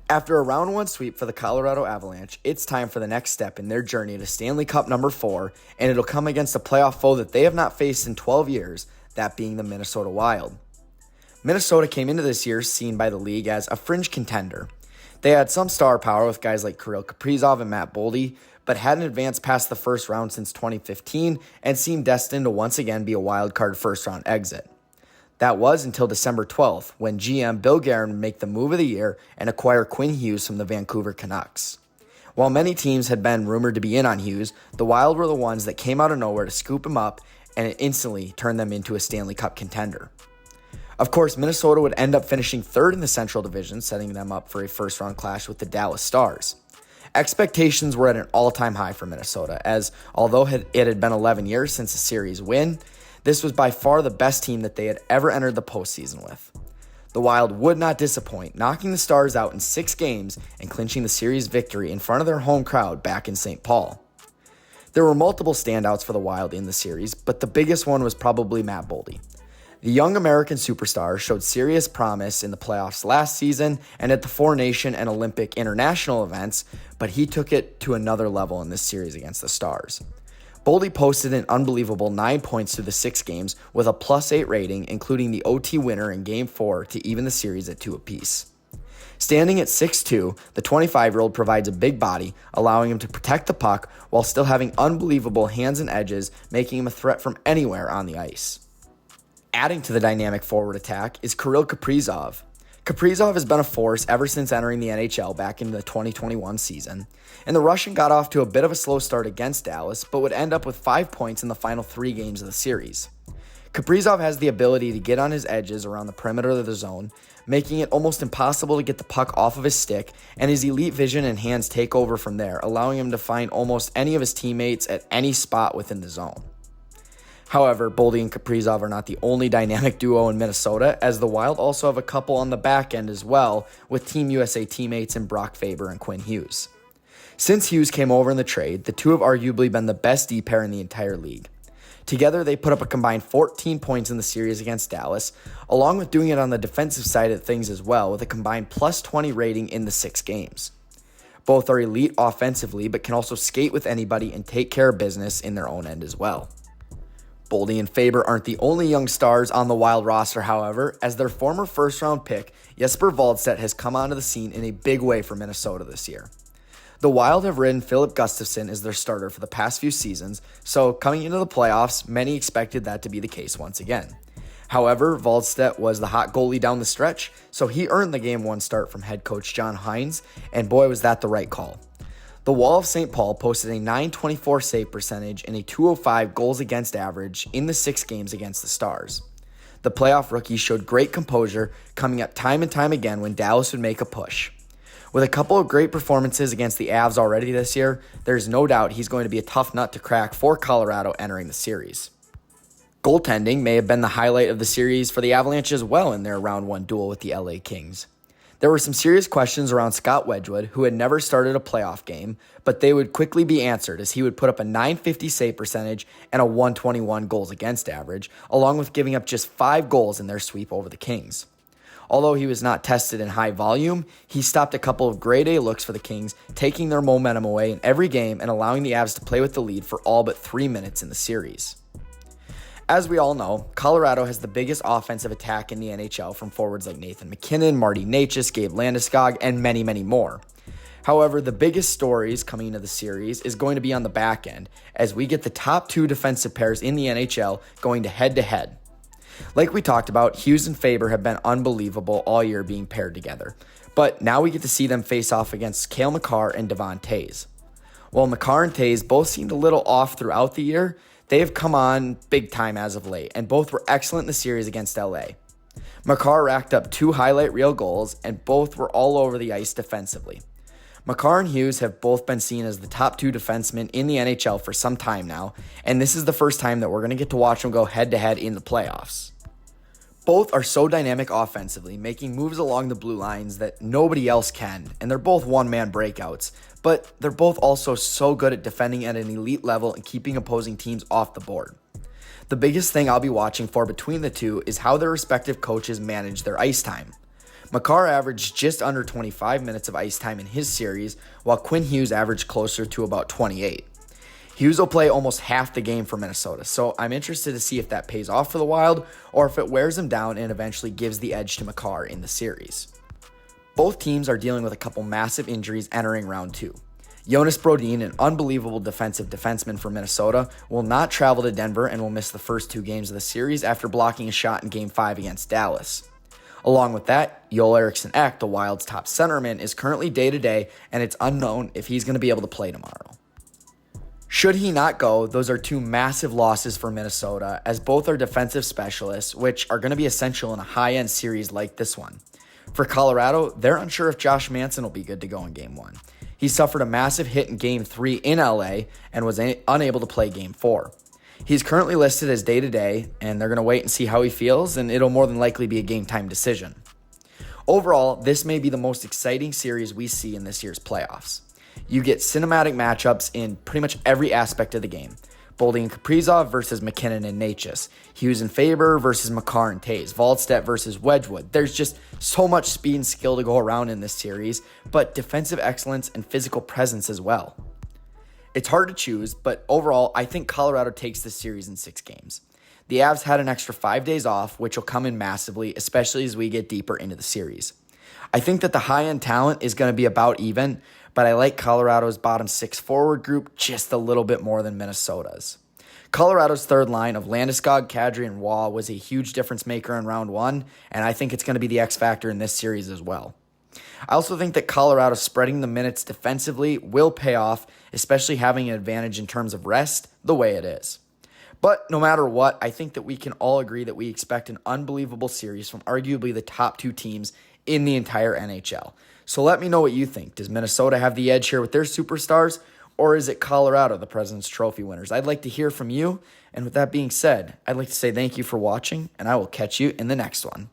After a round one sweep for the Colorado Avalanche, it's time for the next step in their journey to Stanley Cup number 4, and it'll come against a playoff foe that they have not faced in 12 years, that being the Minnesota Wild. Minnesota came into this year seen by the league as a fringe contender. They had some star power with guys like Kirill Kaprizov and Matt Boldy, but hadn't advanced past the first round since 2015 and seemed destined to once again be a wild card first round exit. That was until December 12th, when GM Bill Guerin would make the move of the year and acquire Quinn Hughes from the Vancouver Canucks. While many teams had been rumored to be in on Hughes, the Wild were the ones that came out of nowhere to scoop him up, and it instantly turned them into a Stanley Cup contender. Of course, Minnesota would end up finishing third in the Central Division, setting them up for a first-round clash with the Dallas Stars. Expectations were at an all-time high for Minnesota, as although it had been 11 years since a series win, this was by far the best team that they had ever entered the postseason with. The Wild would not disappoint, knocking the Stars out in 6 games and clinching the series victory in front of their home crowd back in St. Paul. There were multiple standouts for the Wild in the series, but the biggest one was probably Matt Boldy. The young American superstar showed serious promise in the playoffs last season and at the Four Nation and Olympic international events, but he took it to another level in this series against the Stars. Boldy posted an unbelievable 9 points through the 6 games with a +8 rating, including the OT winner in Game 4 to even the series at 2 apiece. Standing at 6'2", the 25-year-old provides a big body, allowing him to protect the puck while still having unbelievable hands and edges, making him a threat from anywhere on the ice. Adding to the dynamic forward attack is Kirill Kaprizov. Kaprizov has been a force ever since entering the NHL back in the 2021 season, and the Russian got off to a bit of a slow start against Dallas, but would end up with 5 points in the final 3 games of the series. Kaprizov has the ability to get on his edges around the perimeter of the zone, making it almost impossible to get the puck off of his stick, and his elite vision and hands take over from there, allowing him to find almost any of his teammates at any spot within the zone. However, Boldy and Kaprizov are not the only dynamic duo in Minnesota, as the Wild also have a couple on the back end as well, with Team USA teammates in Brock Faber and Quinn Hughes. Since Hughes came over in the trade, the two have arguably been the best D-pair in the entire league. Together, they put up a combined 14 points in the series against Dallas, along with doing it on the defensive side of things as well, with a combined +20 rating in the 6 games. Both are elite offensively, but can also skate with anybody and take care of business in their own end as well. Boldy and Faber aren't the only young stars on the Wild roster, however, as their former first-round pick, Jesper Waldstedt, has come onto the scene in a big way for Minnesota this year. The Wild have ridden Philip Gustafsson as their starter for the past few seasons, so coming into the playoffs, many expected that to be the case once again. However, Waldstedt was the hot goalie down the stretch, so he earned the Game 1 start from head coach John Hines, and boy was that the right call. The Wall of St. Paul posted a .924 save percentage and a .205 goals against average in the 6 games against the Stars. The playoff rookie showed great composure, coming up time and time again when Dallas would make a push. With a couple of great performances against the Avs already this year, there's no doubt he's going to be a tough nut to crack for Colorado entering the series. Goaltending may have been the highlight of the series for the Avalanche as well in their round 1 duel with the LA Kings. There were some serious questions around Scott Wedgwood, who had never started a playoff game, but they would quickly be answered as he would put up a .950 save percentage and a .121 goals against average, along with giving up just 5 goals in their sweep over the Kings. Although he was not tested in high volume, he stopped a couple of grade A looks for the Kings, taking their momentum away in every game and allowing the Avs to play with the lead for all but 3 minutes in the series. As we all know, Colorado has the biggest offensive attack in the NHL from forwards like Nathan MacKinnon, Marty Necas, Gabe Landeskog, and many, many more. However, the biggest stories coming into the series is going to be on the back end, as we get the top 2 defensive pairs in the NHL going to head-to-head. Like we talked about, Hughes and Faber have been unbelievable all year being paired together, but now we get to see them face off against Cale Makar and Devon Toews. While Makar and Toews both seemed a little off throughout the year, they have come on big time as of late, and both were excellent in the series against LA. Makar racked up 2 highlight reel goals, and both were all over the ice defensively. Makar and Hughes have both been seen as the top 2 defensemen in the NHL for some time now, and this is the first time that we're going to get to watch them go head-to-head in the playoffs. Both are so dynamic offensively, making moves along the blue lines that nobody else can, and they're both one-man breakouts, but they're both also so good at defending at an elite level and keeping opposing teams off the board. The biggest thing I'll be watching for between the two is how their respective coaches manage their ice time. Makar averaged just under 25 minutes of ice time in his series, while Quinn Hughes averaged closer to about 28. Hughes will play almost half the game for Minnesota, so I'm interested to see if that pays off for the Wild or if it wears him down and eventually gives the edge to Makar in the series. Both teams are dealing with a couple massive injuries entering round 2. Jonas Brodin, an unbelievable defensive defenseman for Minnesota, will not travel to Denver and will miss the first 2 games of the series after blocking a shot in Game 5 against Dallas. Along with that, Joel Eriksson Ek, the Wild's top centerman, is currently day-to-day, and it's unknown if he's going to be able to play tomorrow. Should he not go, those are 2 massive losses for Minnesota, as both are defensive specialists, which are going to be essential in a high-end series like this one. For Colorado, they're unsure if Josh Manson will be good to go in Game 1. He suffered a massive hit in Game 3 in LA and was unable to play Game 4. He's currently listed as day-to-day, and they're going to wait and see how he feels, and it'll more than likely be a game-time decision. Overall, this may be the most exciting series we see in this year's playoffs. You get cinematic matchups in pretty much every aspect of the game. Boldy and Kaprizov versus McKinnon and Natchez. Hughes and Faber versus Makar and Taves. Waldstedt versus Wedgwood. There's just so much speed and skill to go around in this series, but defensive excellence and physical presence as well. It's hard to choose, but overall, I think Colorado takes this series in 6 games. The Avs had an extra 5 days off, which will come in massively, especially as we get deeper into the series. I think that the high-end talent is going to be about even, but I like Colorado's bottom 6 forward group just a little bit more than Minnesota's. Colorado's third line of Landeskog, Kadri, and Waugh was a huge difference maker in round 1, and I think it's going to be the X factor in this series as well. I also think that Colorado spreading the minutes defensively will pay off, especially having an advantage in terms of rest, the way it is. But no matter what, I think that we can all agree that we expect an unbelievable series from arguably the top 2 teams in the entire NHL. So let me know what you think. Does Minnesota have the edge here with their superstars, or is it Colorado, the President's Trophy winners? I'd like to hear from you, and with that being said, I'd like to say thank you for watching, and I will catch you in the next one.